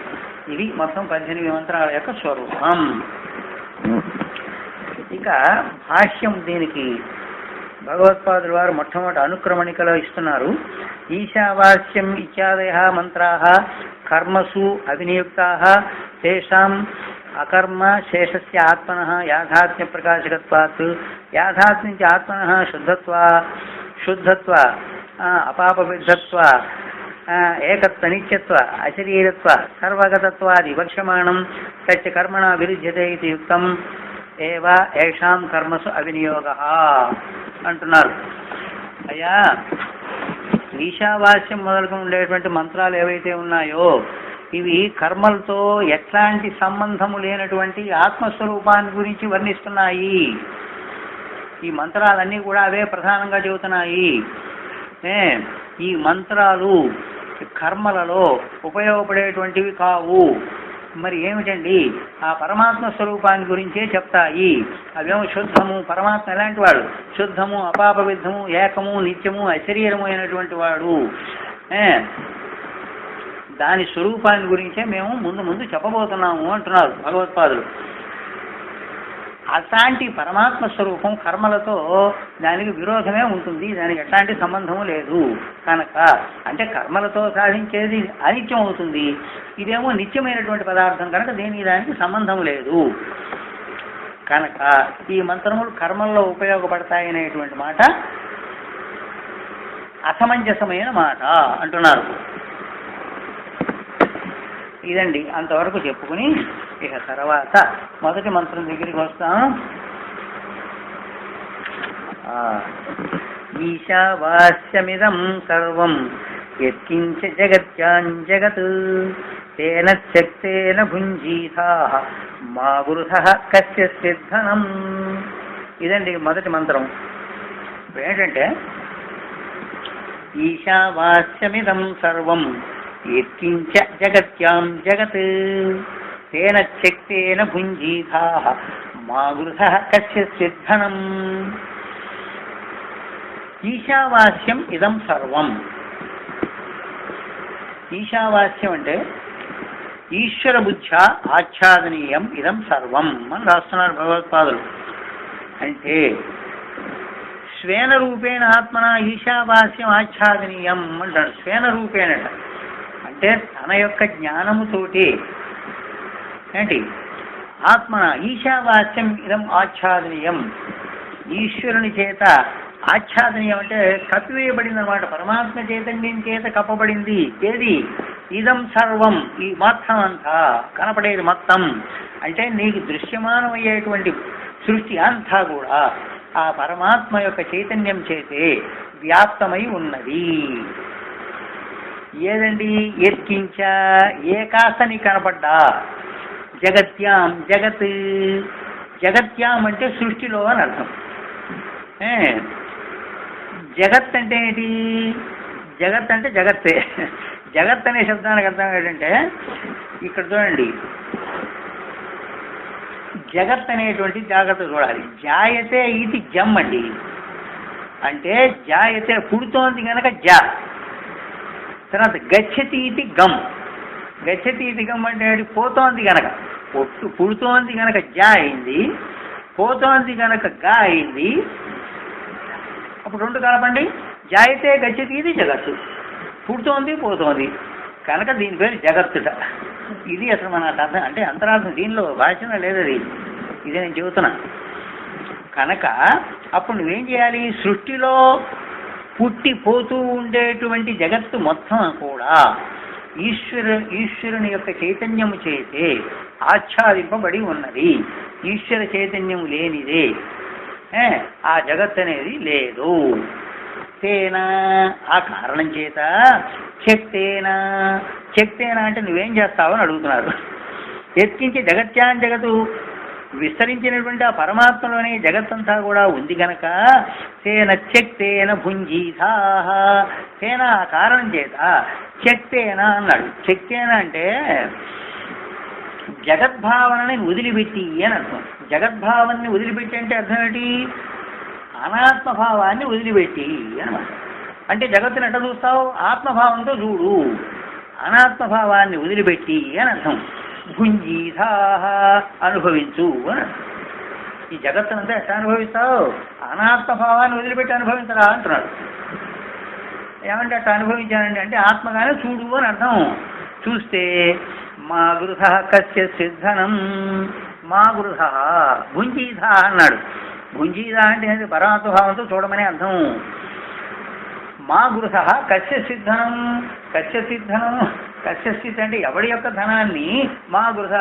ఇది మొత్తం 18 మంత్రాల యొక్క స్వరూపం. ఇక భాష్యం దీనికి భగవత్పాదుల వారు మొట్టమొదటి అనుక్రమణికలో ఇస్తున్నారు. ఈశావాస్యం ఇత్యాదయ మంత్రా కర్మసు అవినియుక్తాః తేషాం అకర్మ శేషస్య ఆత్మనః యాథాత్మ్య ప్రకాశకత్వాత్ యాథాత్మ్యం చ ఆత్మనః శుద్ధత్వ అపాపవిద్ధత్వ ఏకత్వ నిత్యత్వ అశరీరత్వ సర్వగతత్వాది వక్ష్యమాణం తచ్చ కర్మణా విరుధ్యతే ఇది యుక్తం ఏవ ఏషాం కర్మసు అవినియోగః అంటున్నారు. అయ్యా ఈశావాస్యం మొదలుగా ఉండేటువంటి మంత్రాలు ఏవైతే ఉన్నాయో ఇవి కర్మలతో ఎట్లాంటి సంబంధము లేనటువంటి ఆత్మస్వరూపాన్ని గురించి వర్ణిస్తున్నాయి. ఈ మంత్రాలన్నీ కూడా అవే ప్రధానంగా చెబుతున్నాయి. ఈ మంత్రాలు కర్మలలో ఉపయోగపడేటువంటివి కావు. మరి ఏమిటండి? ఆ పరమాత్మ స్వరూపాన్ని గురించే చెప్తాయి. అవేమో శుద్ధము, పరమాత్మ ఎలాంటి వాడు? శుద్ధము, అపాపవిద్ధము, ఏకము, నిత్యము, అశరీరము అయినటువంటి వాడు. దాని స్వరూపాన్ని గురించే మేము ముందు చెప్పబోతున్నాము అంటున్నారు భగవత్పాదులు. అట్లాంటి పరమాత్మ స్వరూపం కర్మలతో దానికి విరోధమే ఉంటుంది, దానికి ఎట్లాంటి సంబంధము లేదు కనుక. అంటే కర్మలతో సాధించేది అనిత్యం అవుతుంది, ఇదేమో నిత్యమైనటువంటి పదార్థం కనుక దానికి సంబంధం లేదు కనుక ఈ మంత్రములు కర్మల్లో ఉపయోగపడతాయనేటువంటి మాట అసమంజసమైన మాట అంటున్నారు. ఇదండి అంతవరకు చెప్పుకుని ఇక తర్వాత మొదటి మంత్రం దగ్గరికి వస్తాం. ఈశావాస్యమిదం సర్వం యత్కించ జగత్యాం తేన శక్తేన భుంజీతాః మా గురుతః కస్య ధనం. ఇదండి మొదటి మంత్రం. ఏంటంటే ఈశావాస్యమిదం సర్వం యత్కించ జగత్యాం జగత్ తేన శక్తేన భుంజీతాః మా గురుతః కస్య ధనం. ఈశావాస్యం ఇదం సర్వం. ఈశావాస్యం అంటే ఈశ్వర బుద్ధ్యా ఆచ్ఛాదనీయం ఇదం సర్వం అని రాస్తున్నారు భగవత్పాదులు. అంటే స్వేన రూపేణ ఆత్మన ఈశావాస్యం ఆచ్ఛాదనీయం అంటాడు. స్వేన రూపేణట అంటే తన యొక్క జ్ఞానముతోటి ఏంటి ఆత్మన ఈశావాస్యం ఇదం ఆచ్ఛాదనీయం, ఈశ్వరుని చేత ఆచ్ఛాదనీయం అంటే కప్పివేయబడింది అనమాట. పరమాత్మ చైతన్యం చేత కప్పబడింది. ఏది? ఇదం సర్వం, ఈ మొత్తం అంతా కనపడేది మొత్తం అంటే నీకు దృశ్యమానమయ్యేటువంటి సృష్టి అంతా కూడా ఆ పరమాత్మ యొక్క చైతన్యం చేతే వ్యాప్తమై ఉన్నది. ఏదండి? ఎత్కించ ఏ కాస్త నీ కనపడ్డా, జగత్యాం జగత్, జగత్యాం అంటే సృష్టిలో అని అర్థం. జగత్ అంటే ఏంటి? జగత్ అంటే జగత్తే. జగత్ అనే శబ్దానికి అర్థం ఏంటంటే, ఇక్కడ చూడండి, జగత్ అనేటువంటి జాగ్రత్త చూడాలి. జాయతే ఇది జమ్ అండి, అంటే జాయతే పుడుతోంది కనుక జా. తర్వాత గచ్చతి ఇది గమ్, గచ్చతి ఇది గమ్ అంటే పోతోంది కనుక, పుడుతోంది కనుక జా అయింది, పోతోంది కనుక గా అయింది. అప్పుడు రెండు కలపండి, జాయితే గచ్చతి ఇది జగత్తు, పుడుతోంది పోతోంది కనుక దీని పేరు జగత్తుట. ఇది అసలు మన అర్థం, అంటే అంతరార్థం దీనిలో భాషణ లేదది, ఇది నేను చెబుతున్నా. కనుక అప్పుడు నువ్వేం చేయాలి? సృష్టిలో పుట్టిపోతూ ఉండేటువంటి జగత్తు మొత్తం కూడా ఈశ్వరుని యొక్క చైతన్యము చేతే ఆచ్ఛాదింపబడి ఉన్నది. ఈశ్వర చైతన్యం లేనిదే ఆ జగత్ అనేది లేదు. తేనా ఆ కారణం చేత శక్తేనా, శక్తేనా అంటే నువ్వేం చేస్తావని అడుగుతున్నారు. ఎత్కించి జగత్యాన్ జగత్తు విస్తరించినటువంటి ఆ పరమాత్మలోనే జగత్తంతా కూడా ఉంది గనక తేన శక్తేన భుంజీతా, తేన ఆ కారణం చేత శక్తేన అన్నాడు. శక్తేన అంటే జగద్భావనని వదిలిపెట్టి అని అర్థం. జగద్భావాన్ని వదిలిపెట్టి అంటే అర్థం ఏంటి? అనాత్మభావాన్ని వదిలిపెట్టి అనమాట. అంటే జగత్తుని ఎట్లా చూస్తావు? ఆత్మభావంతో చూడు, అనాత్మభావాన్ని వదిలిపెట్టి అని అర్థం. భుంజీతా అనుభవించు అని అర్థం. ఈ జగత్తునంతా ఎట్లా అనుభవిస్తావు? అనాత్మభావాన్ని వదిలిపెట్టి అనుభవించరా అంటున్నాడు. ఏమంటే అట్లా అనుభవించానండి అంటే ఆత్మగానే చూడు అని అర్థం. చూస్తే మా గృహ కస్య సిద్ధనం, మా గృహ భుంజీధ అన్నాడు. భుంజీధ అంటే పరమాత్మభావంతో చూడమని అర్థం. మా గృహ కస్య సిద్ధనం, కస్య సిద్ధనం, కస్య స్థితి అంటే ఎవడి యొక్క ధనాన్ని మా గృహ,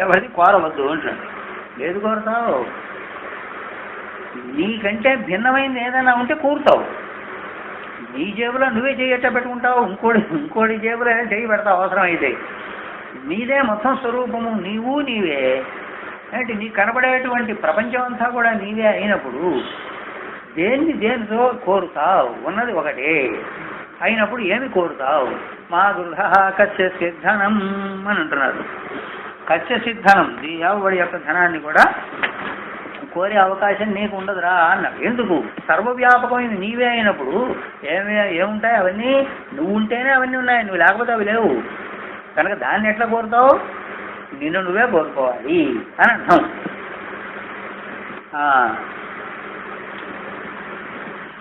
ఎవరిది కోరవద్దు అంటున్నాడు. లేదు కోరుతావు, నీకంటే భిన్నమైంది ఏదైనా ఉంటే కోరుతావు. నీ జేబులో నువ్వే చేయట పెట్టుకుంటావు, ఇంకోటి జేబులో చేయి పెడతావు అవసరం అయితే. నీదే మొత్తం స్వరూపము, నీవు నీవే. అంటే నీకు కనబడేటువంటి ప్రపంచం అంతా కూడా నీవే అయినప్పుడు దేనితో కోరుతావు? ఉన్నది ఒకటే అయినప్పుడు ఏమి కోరుతావు? మా గృహ కస్య సిద్ధనం అని అంటున్నారు. కస్య సిద్ధనం, ఎవడి యొక్క ధనాన్ని కూడా కోరే అవకాశం నీకు ఉండదురా అన్నాడు. ఎందుకు? సర్వవ్యాపకమైన నీవే అయినప్పుడు ఏముంటాయి? అవన్నీ నువ్వు ఉంటేనే అవన్నీ ఉన్నాయి, నువ్వు లేకపోతే అవి లేవు. కనుక దాన్ని ఎట్లా కోరుతావు? నిన్ను నువ్వే కోరుకోవాలి అని అర్థం.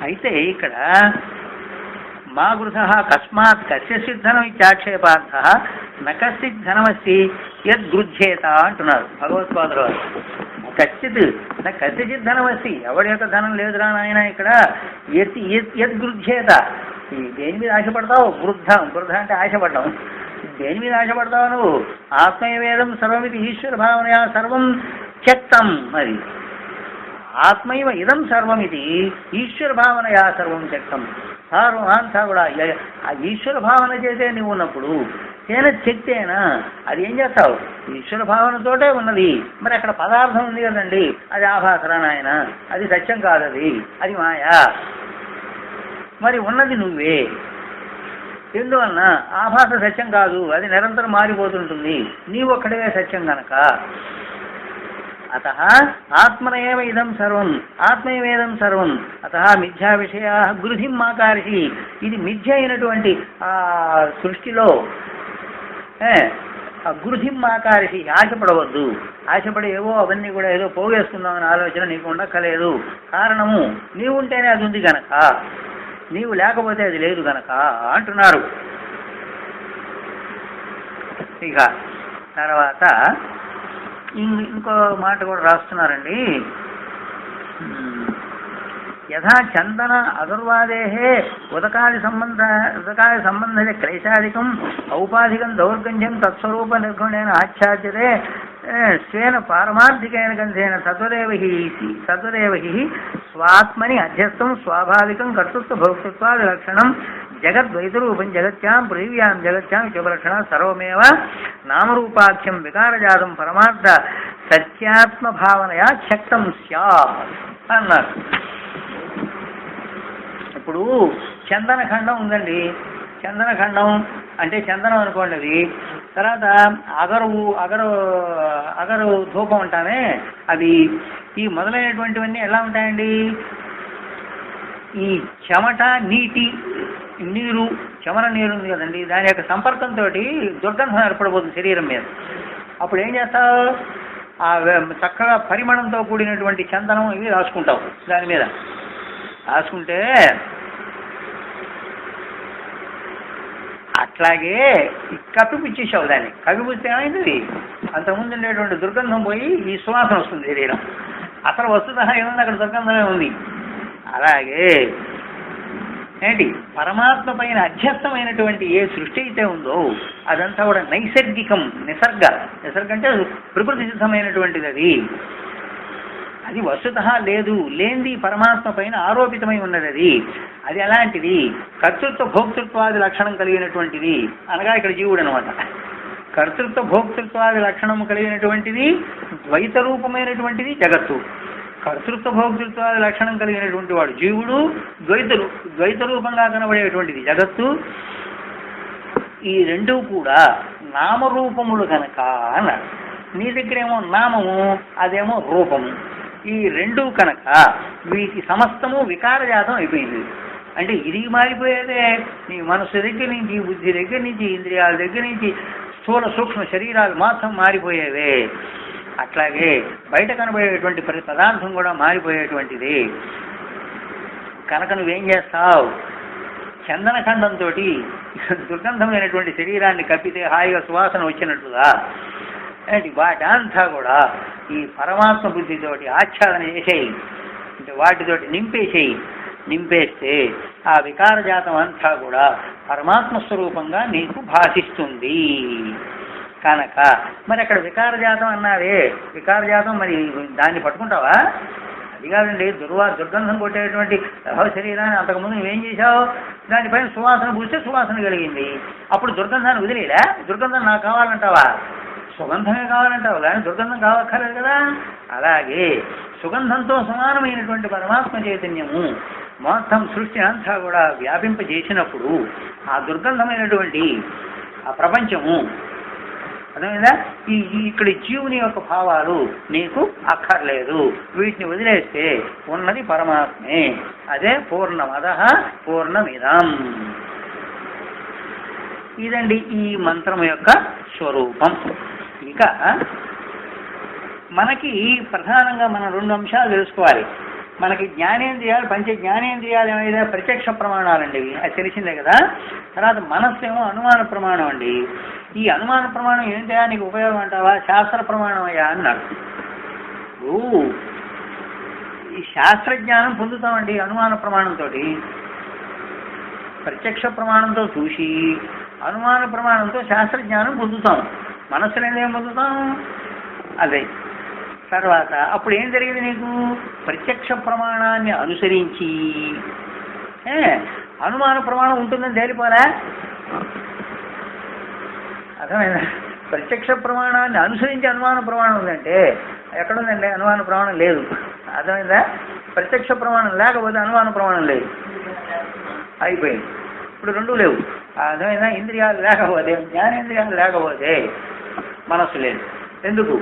అయితే ఇక్కడ మా గృహ కస్మాత్ కస్య సిద్ధనం ఇత్యాక్షేపార్థ నకశ్చిత్ ధనమస్తి యద్గృహ్యేత అంటున్నారు భగవత్పాదులు వారు. కశ్చిత్ నా కస్యచిత్ ధనమస్తి, ఎవడి యొక్క ధనం లేదురా నాయన. ఇక్కడ యద్గృహ్యేత, దేని మీద ఆశపడతావు? వృద్ధ అంటే ఆశపడ్డాం. దేని మీద ఆశపడతావు నువ్వు? ఆత్మయవేదం సర్వమితి ఈశ్వర భావనయా సర్వం త్యక్తం. మరి ఆత్మైవ ఇదం సర్వమితి ఈశ్వర భావనయా సర్వం త్యక్తం. సర్వం అంతా కూడా ఆ ఈశ్వర భావన చేసే నువ్వు ఉన్నప్పుడు తేన శక్తేనా, అది ఏం చేస్తావు? ఈశ్వర భావనతోటే ఉన్నది. మరి అక్కడ పదార్థం ఉంది కదండి, అది ఆభాసరా నాయన, అది సత్యం కాదు, అది మాయా. మరి ఉన్నది నువ్వే. ఎందువలన? ఆభాస సత్యం కాదు, అది నిరంతరం మారిపోతుంటుంది. నీవు ఒక్కడే సత్యం కనుక. అత ఆత్మనయేవ ఇదం సర్వం, ఆత్మయవేదం సర్వం. అత మిథ్యా విషయ గృహిం ఆకర్షి. ఇది మిథ్య అయినటువంటి ఆ సృష్టిలో గృహిం ఆకర్షి, ఆశపడవద్దు. ఆశపడి ఏవో అవన్నీ కూడా ఏదో పోగేసుకుందామని ఆలోచన నీకు ఉండక్కలేదు. కారణము నీవు ఉంటేనే అది ఉంది గనక, నీవు లేకపోతే అది లేదు గనక అంటున్నారు. ఇక తర్వాత ఇంకో మాట కూడా రాస్తున్నారండి. యథా చందన అదుర్వాదేహే ఉదకాది సంబంధ క్లేశాదికం ఔపాధికం దౌర్గంధ్యం తత్స్వరూప నిర్గుణేన ఆచ్ఛాద్యతే స్వేన పారమార్థికైన గంధేన తద్వదేవ హి స్వాత్మని అధ్యస్థం స్వాభావికం కర్తృత్వ భోక్తృత్వాది లక్షణం జగద్వైతరూపం జగత్యాం పృథివ్యాం జగత్యాం శుభలక్షణ సర్వమేవ నామరూపాఖ్యం వికారజాతం పరమార్థ సత్యాత్మ భావనయా శక్తం స్యాత్ అన్నారు. ఇప్పుడు చందనఖండం ఉందండి. చందనఖండం అంటే చందనం అనుకోండి. అది తర్వాత అగరు ధూపం అంటామే, అవి ఈ మొదలైనటువంటివన్నీ ఎలా ఉంటాయండి? ఈ చెమట నీరు చెమర నీరు ఉంది కదండి, దాని యొక్క సంపర్కంతో దుర్గంధం ఏర్పడబోతుంది శరీరం మీద. అప్పుడు ఏం చేస్తావు? ఆ చక్కగా పరిమళంతో కూడినటువంటి చందనం ఇవి రాసుకుంటావు. దాని మీద రాసుకుంటే అట్లాగే కప్పిపుచ్చేసావు దాన్ని. కప్పిపుస్తే ఏమైంది? అంతకుముందు ఉండేటువంటి దుర్గంధం పోయి ఈ సువాసన వస్తుంది శరీరం. అసలు వస్తుత ఏముంది? అక్కడ దుర్గంధమే ఉంది. అలాగే ఏంటి పరమాత్మ పైన అధ్యస్థమైనటువంటి ఏ సృష్టి అయితే ఉందో అదంతా కూడా నైసర్గికం. నిసర్గ అంటే ప్రకృతి సిద్ధమైనటువంటిది. అది వస్తుత లేనిది పరమాత్మ పైన ఆరోపితమై ఉన్నది. అది ఎలాంటిది? కర్తృత్వ భోక్తృత్వాది లక్షణం కలిగినటువంటిది. అనగా ఇక్కడ జీవుడు అనమాట. కర్తృత్వ భోక్తృత్వాది లక్షణము కలిగినటువంటిది ద్వైత రూపమైనటువంటిది జగత్తు. కర్తృత్వ భోక్తృత్వాది లక్షణం కలిగినటువంటి వాడు జీవుడు. ద్వైత రూపంగా కనబడేటువంటిది జగత్తు. ఈ రెండూ కూడా నామరూపములు కనుక అన్నారు. నీ దగ్గరేమో నామము, అదేమో రూపము. ఈ రెండూ కనుక వీటి సమస్తము వికారజాతం అయిపోయింది. అంటే ఇది మారిపోయేదే. నీ మనస్సు దగ్గర నుంచి, బుద్ధి దగ్గర నుంచి, ఇంద్రియాల దగ్గర నుంచి స్థూల సూక్ష్మ శరీరాలు మాత్రం మారిపోయేవే. అట్లాగే బయట కనబడేటువంటి ప్రతి పదార్థం కూడా మారిపోయేటువంటిది. కనుక నువ్వేం చేస్తావు? చందనఖండంతో దుర్గంధమైనటువంటి శరీరాన్ని కప్పితే హాయిగా సువాసన వచ్చినట్లుగా ఏంటి వాటంతా కూడా ఈ పరమాత్మ బుద్ధితోటి ఆచ్ఛాదన చేసేయి. అంటే వాటితోటి నింపేస్తే ఆ వికారజాతం అంతా కూడా పరమాత్మ స్వరూపంగా నీకు భాషిస్తుంది. కనుక మరి అక్కడ వికారజాతం అన్నారే, వికారజాతం మరి దాన్ని పట్టుకుంటావా? అది కాదండి. దుర్గంధం కొట్టేటువంటి శరీరాన్ని అంతకుముందు నువ్వేం చేశావు? దానిపైన సువాసన పూస్తే సువాసన కలిగింది. అప్పుడు దుర్గంధాన్ని వదిలేలా? దుర్గంధం నాకు కావాలంటావా? సుగంధమే కావాలంటావు, కానీ దుర్గంధం కావక్కర్లేదు కదా. అలాగే సుగంధంతో సమానమైనటువంటి పరమాత్మ చైతన్యము మొత్తం సృష్టి అంతా కూడా వ్యాపింపజేసినప్పుడు ఆ దుర్గంధమైనటువంటి ఆ ప్రపంచము అర్థమైందా? ఇక్కడ జీవుని యొక్క భావాలు నీకు అక్కర్లేదు. వీటిని వదిలేస్తే ఉన్నది పరమాత్మే. అదే పూర్ణమదః పూర్ణమిదం. ఇదండి ఈ మంత్రం యొక్క స్వరూపం. ఇక మనకి ప్రధానంగా మనం 2 అంశాలు తెలుసుకోవాలి. మనకి జ్ఞానేంద్రియాలు, పంచ జ్ఞానేంద్రియాలు ఏమైనా ప్రత్యక్ష ప్రమాణాలండి, అది తెలిసిందే కదా. తర్వాత మనస్సు ఏమో అనుమాన ప్రమాణం అండి. ఈ అనుమాన ప్రమాణం ఏంటయా నీకు ఉపయోగం అంటావా? శాస్త్ర ప్రమాణం అయ్యా అన్నాడు. ఈ శాస్త్రజ్ఞానం పొందుతామండి అనుమాన ప్రమాణంతో. ప్రత్యక్ష ప్రమాణంతో చూసి అనుమాన ప్రమాణంతో శాస్త్రజ్ఞానం పొందుతాం. మనస్సులో ఏం పొందుతాం? అదే. తర్వాత అప్పుడు ఏం జరిగింది? నీకు ప్రత్యక్ష ప్రమాణాన్ని అనుసరించి అనుమాన ప్రమాణం ఉంటుందని తేలిపోరా? అర్థమైందా? ప్రత్యక్ష ప్రమాణాన్ని అనుసరించి అనుమాన ప్రమాణం ఉందంటే ఎక్కడుందండి? అనుమాన ప్రమాణం లేదు. అర్థమైందా? ప్రత్యక్ష ప్రమాణం లేకపోతే అనుమాన ప్రమాణం లేదు, అయిపోయింది. ఇప్పుడు 2 లేవు. అర్థమైందా? ఇంద్రియాలు లేకపోతే, జ్ఞానేంద్రియాలు లేకపోతే మనస్సు లేదు. ఎందుకు?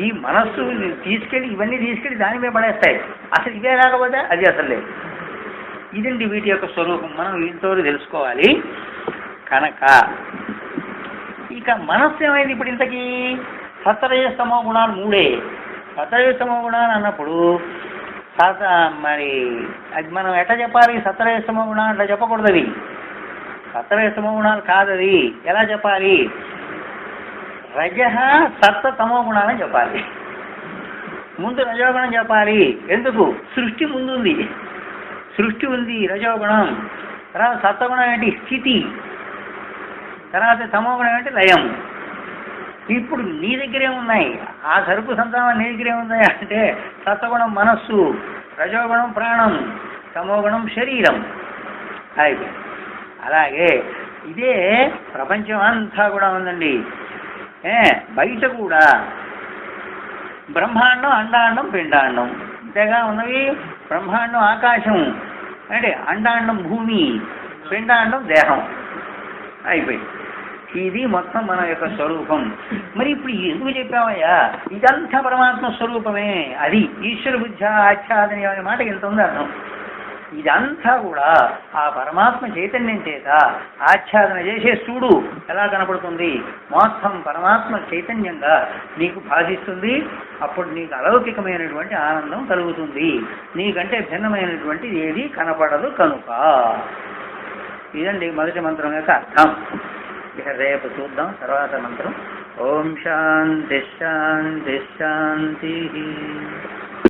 ఈ మనస్సు ఇవన్నీ తీసుకెళ్ళి దాని మీద పడేస్తాయి. అసలు ఇవే లేకపోతే అది అసలు లేదు. ఇదండి వీటి యొక్క స్వరూపం. మనం వీటితో తెలుసుకోవాలి. కనుక ఇక మనస్సు ఏమైంది ఇప్పుడు? ఇంతకీ సత్వరజస్తమో గుణాలు 3. సత్వరజస్తమో గుణాలు అన్నప్పుడు మరి అది మనం ఎట్లా చెప్పాలి? సత్వరజస్తమో గుణాలు అట్లా చెప్పకూడదు. అది సత్వరజస్తమో గుణాలు కాదది. ఎలా చెప్పాలి? రజ సత్వ తమో గుణాలని చెప్పాలి. ముందు రజోగుణం చెప్పాలి. ఎందుకు? సృష్టి ముందుంది. సృష్టి ఉంది, రజోగుణం. తర్వాత సత్వగుణం ఏంటి? స్థితి. తర్వాత తమోగుణం ఏంటి? లయం. ఇప్పుడు నీ దగ్గరే ఉన్నాయి, ఆ సరుకు సంతానం నీ దగ్గరే ఉన్నాయి అంటే సత్వగుణం మనస్సు, రజోగుణం ప్రాణం, తమోగుణం శరీరం అయిపోయింది. అలాగే ఇదే ప్రపంచం అంతా కూడా ఉందండి. బయట కూడా బ్రహ్మాండం, అండాండం, పిండాండం ఇంతేగా ఉన్నవి. బ్రహ్మాండం ఆకాశం అంటే, అండాండం భూమి, పిండాండం దేహం అయిపోయింది. ఇది మొత్తం మన యొక్క స్వరూపం. మరి ఇప్పుడు ఎందుకు చెప్పామయ్యా ఇదంతా పరమాత్మ స్వరూపమే, అది ఈశ్వర బుద్ధ ఆచ్ఛాదనీయం అనే మాటకి ఎంత ఉంది అర్థం. ఇదంతా కూడా ఆ పరమాత్మ చైతన్యం చేత ఆచ్ఛాదన చేసే చూడు ఎలా కనపడుతుంది. మొత్తం పరమాత్మ చైతన్యంగా నీకు భాషిస్తుంది. అప్పుడు నీకు అలౌకికమైనటువంటి ఆనందం కలుగుతుంది. నీకంటే భిన్నమైనటువంటి ఏది కనపడదు కనుక. ఇదండి మొదటి మంత్రం యొక్క అర్థం. ఇక రేపు చూద్దాం తర్వాత మంత్రం. ఓం శాంతి శాంతి శాంతి.